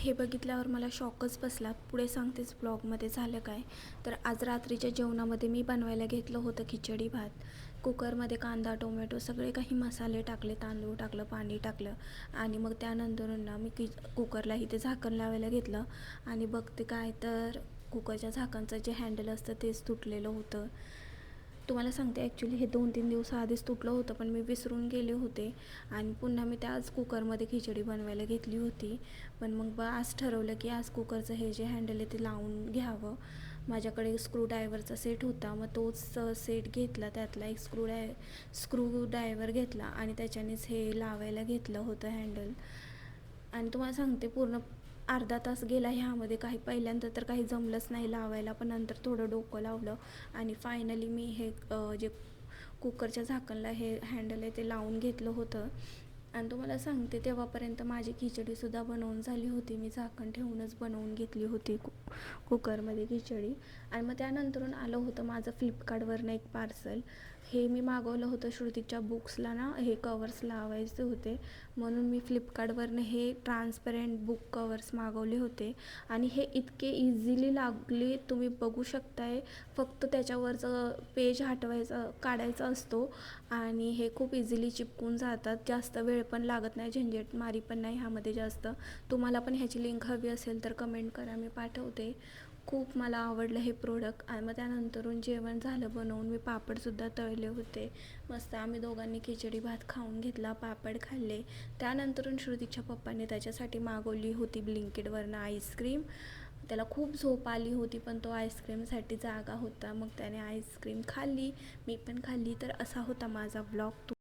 हे बघितल्यावर मला शॉकच बसला. पुढे सांगतेच ब्लॉगमध्ये झालं काय. तर आज रात्रीच्या जेवणामध्ये मी बनवायला घेतलं होतं खिचडी भात. कुकरमध्ये कांदा, टोमॅटो सगळे काही मसाले टाकले, तांदूळ टाकलं, पाणी टाकलं आणि मग त्यानंतर ना मी कुकरला इथे झाकण लावायला घेतलं आणि बघते काय तर कुकरच्या झाकणचं जे हँडल असतं तेच तुटलेलं होतं. तुम्हाला सांगते ॲक्च्युली हे 2-3 दिवस आधीच तुटलं होतं, पण मी विसरून गेले होते आणि पुन्हा मी त्याच कुकरमध्ये खिचडी बनवायला घेतली होती. पण मग आज ठरवलं की आज कुकरचं हे जे हँडल आहे ते लावून घ्यावं. माझ्याकडे स्क्रूड्रायव्हरचा सेट होता, मग तोच सेट घेतला. त्यातला एक स्क्रूड्रायव्हर घेतला आणि त्याच्यानेच हे लावायला घेतलं होतं हँडल. आणि तुम्हाला सांगते पूर्ण अर्धा तास गेला ह्यामध्ये. पहिल्यांदा तर काही जमलंच नाही लावायला, पण नंतर थोडं डोकं लावलं आणि फायनली मी हे जे कुकरच्या झाकणला हे हँडल आहे ते लावून घेतलं होतं. आणि तुम्हाला सांगते तेव्हापर्यंत माझी खिचडीसुद्धा बनवून झाली होती. मी झाकण ठेवूनच बनवून घेतली होती कुकरमध्ये खिचडी. आणि मग त्यानंतरून आलं होतं माझं फ्लिपकार्टवरनं एक पार्सल. हे मी मागवलं होतं श्रुतीच्या बुक्सला ना हे कवर्स लावायचे होते, म्हणून मी फ्लिपकार्टवरनं हे ट्रान्सपरंट बुक कवर्स मागवले होते. आणि हे इतके इझिली लागले, तुम्ही बघू शकताय. फक्त त्याच्यावरचं पेज हटवायचं काढायचं असतो आणि हे खूप इझिली चिपकून जातात. जास्त वेळ पण लागत नाही, झंझटमारी पण नाही ह्यामध्ये जास्त. तुम्हाला पण ह्याची लिंक हवी असेल तर कमेंट करा, मी पाठवते. खूप मला आवडलं हे प्रोडक्ट. आणि मग त्यानंतरून जेवण झालं बनवून. मी पापडसुद्धा तळले होते मस्त. आम्ही दोघांनी खिचडी भात खाऊन घेतला, पापड खाल्ले. त्यानंतरून श्रुतीच्या पप्पाने त्याच्यासाठी मागवली होती ब्लिंकिटवरनं आईस्क्रीम. त्याला खूप झोप आली होती, पण तो आईस्क्रीमसाठी जागा होता. मग त्याने आईस्क्रीम खाल्ली, मी पण खाल्ली. तर असा होता माझा ब्लॉग.